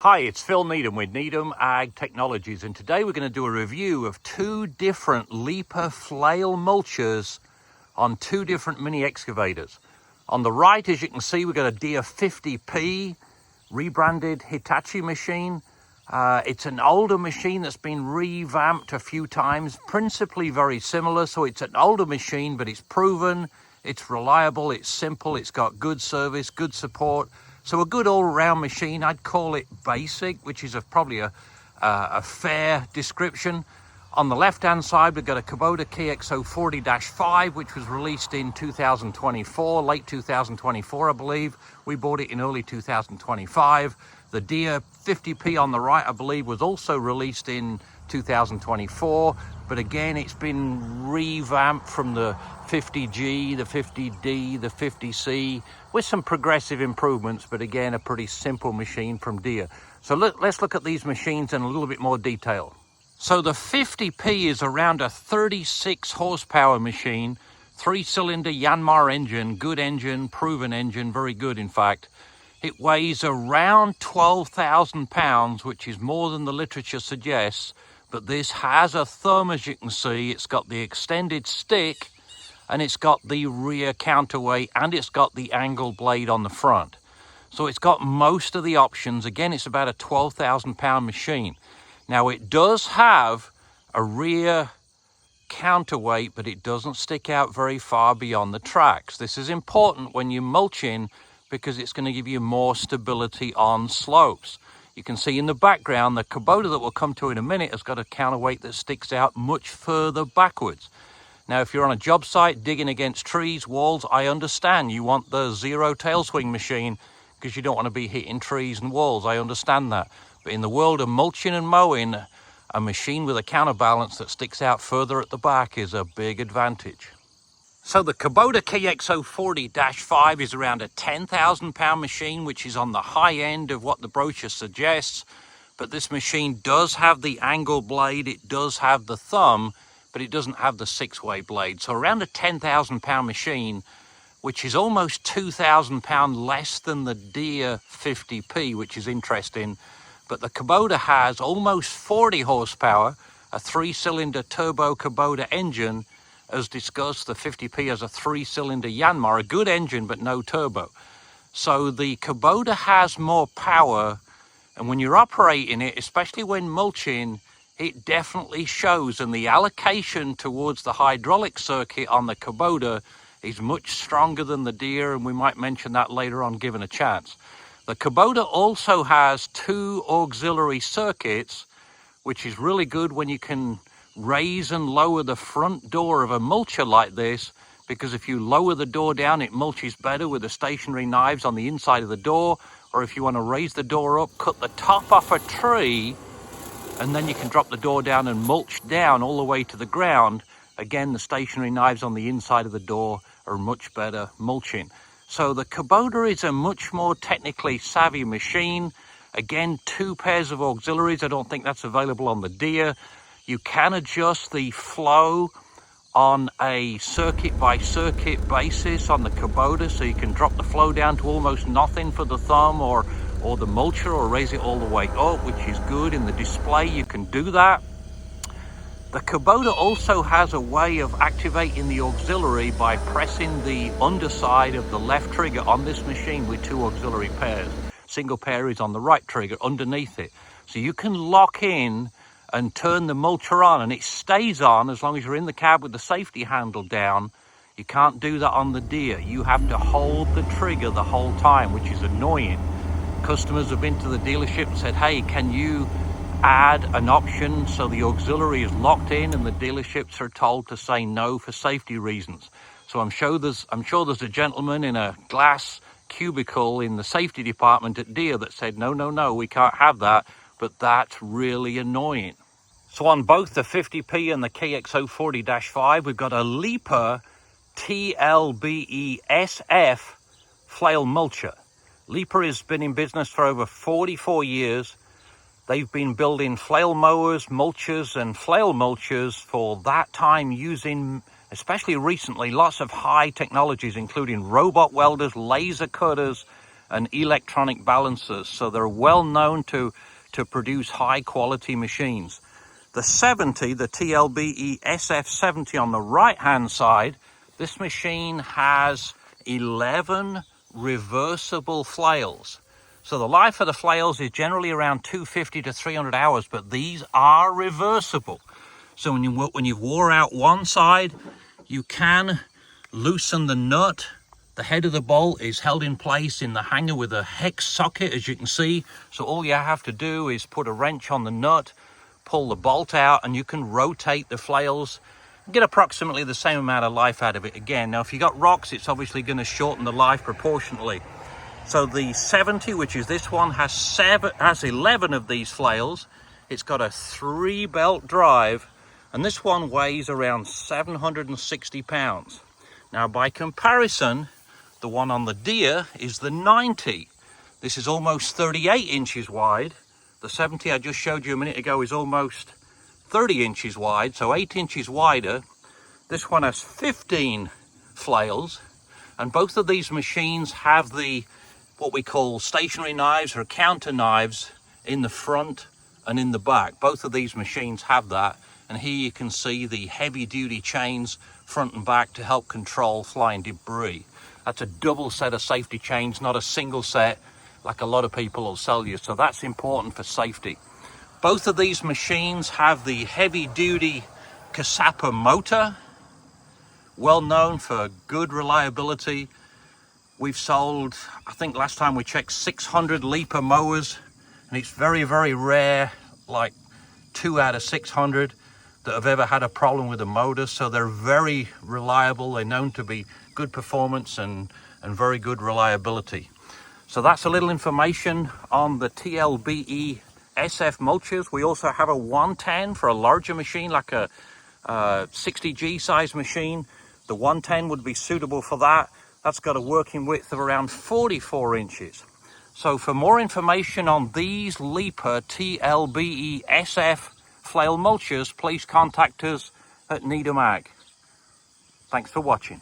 Hi, it's Phil Needham with Needham Ag Technologies, and today we're going to do a review of two different Lipa Flail mulchers on two different mini excavators. On the right, as you can see, we've got a Deere 50P rebranded Hitachi machine. It's an older machine that's been revamped a few times, principally very similar. So it's an older machine, but it's proven, it's reliable, it's simple, it's got good service, good support. So a good all-around machine. I'd call it basic, which is probably a fair description. On the left-hand side, we've got a Kubota KX040-5, which was released in 2024, late 2024, I believe. We bought it in early 2025. The Deere 50P on the right, I believe, was also released in 2024. But again, it's been revamped from the 50G, the 50D, the 50C, with some progressive improvements, but again, a pretty simple machine from Deere. So let's look at these machines in a little bit more detail. So the 50P is around a 36 horsepower machine, 3-cylinder Yanmar engine, good engine, proven engine, very good in fact. It weighs around 12,000 pounds, which is more than the literature suggests, but this has a thumb, as you can see. It's got the extended stick, and it's got the rear counterweight, and it's got the angle blade on the front. So it's got most of the options. Again, it's about a 12,000 pound machine. Now it does have a rear counterweight, but it doesn't stick out very far beyond the tracks. This is important when you're mulching because it's going to give you more stability on slopes. You can see in the background, the Kubota that we'll come to in a minute has got a counterweight that sticks out much further backwards. Now, if you're on a job site digging against trees, walls, I understand you want the zero tail swing machine because you don't want to be hitting trees and walls. I understand that. But in the world of mulching and mowing, a machine with a counterbalance that sticks out further at the back is a big advantage. So the Kubota KX040-5 is around a 10,000 pound machine, which is on the high end of what the brochure suggests. But this machine does have the angle blade, it does have the thumb, but it doesn't have the 6-way blade. So around a 10,000 pound machine, which is almost 2,000 pound less than the Deere 50P, which is interesting. But the Kubota has almost 40 horsepower, a 3-cylinder turbo Kubota engine. As discussed, the 50P has a 3-cylinder Yanmar, a good engine, but no turbo. So the Kubota has more power, and when you're operating it, especially when mulching, it definitely shows, and the allocation towards the hydraulic circuit on the Kubota is much stronger than the Deere, and we might mention that later on given a chance. The Kubota also has 2 auxiliary circuits, which is really good when you can raise and lower the front door of a mulcher like this, because if you lower the door down, it mulches better with the stationary knives on the inside of the door. Or if you want to raise the door up, cut the top off a tree, and then you can drop the door down and mulch down all the way to the ground. Again, the stationary knives on the inside of the door are much better mulching. So the Kubota is a much more technically savvy machine. Again, 2 pairs of auxiliaries. I don't think that's available on the Deere. You can adjust the flow on a circuit by circuit basis on the Kubota, so you can drop the flow down to almost nothing for the thumb or the mulcher, or raise it all the way up, which is good. In the display you can do that. The Kubota also has a way of activating the auxiliary by pressing the underside of the left trigger on this machine with 2 auxiliary pairs. Single pair is on the right trigger underneath it. So you can lock in and turn the mulcher on, and it stays on as long as you're in the cab with the safety handle down. You can't do that on the Deere. You have to hold the trigger the whole time, which is annoying. Customers have been to the dealership and said, hey, can you add an option so the auxiliary is locked in, and the dealerships are told to say no for safety reasons. So I'm sure there's a gentleman in a glass cubicle in the safety department at Deere that said, no, we can't have that, but that's really annoying. So on both the 50P and the KX040-5, we've got a Lipa TLBE-SF Flail mulcher. Lipa has been in business for over 44 years. They've been building flail mowers, mulchers, and flail mulchers for that time, using, especially recently, lots of high technologies, including robot welders, laser cutters, and electronic balancers. So they're well known to produce high quality machines. The 70, the TLBE-SF 70 on the right hand side, this machine has 11 reversible flails. So the life of the flails is generally around 250 to 300 hours, but these are reversible. So when you've wore out one side, you can loosen the nut. The head of the bolt is held in place in the hanger with a hex socket, as you can see. So all you have to do is put a wrench on the nut, pull the bolt out, and you can rotate the flails and get approximately the same amount of life out of it again. Now, if you got rocks, it's obviously going to shorten the life proportionately. So the 70, which is this one, has 11 of these flails. It's got a 3-belt drive, and this one weighs around 760 pounds. Now, by comparison, the one on the Deere is the 90. This is almost 38 inches wide. The 70 I just showed you a minute ago is almost 30 inches wide, so 8 inches wider. This one has 15 flails, and both of these machines have what we call stationary knives or counter knives in the front and in the back. Both of these machines have that, and here you can see the heavy duty chains front and back to help control flying debris. That's a double set of safety chains, not a single set like a lot of people will sell you, so that's important for safety. Both of these machines have the heavy duty Kubota motor, well known for good reliability. We've sold, I think last time we checked, 600 Lipa mowers, and it's very, very rare, like 2 out of 600 that have ever had a problem with the motor. So they're very reliable. They're known to be good performance and very good reliability. So that's a little information on the TLBE-SF mulchers. We also have a 110 for a larger machine, like a 60G size machine. The 110 would be suitable for that. That's got a working width of around 44 inches. So for more information on these Lipa TLBE-SF flail mulchers, please contact us at Needham Ag. Thanks for watching.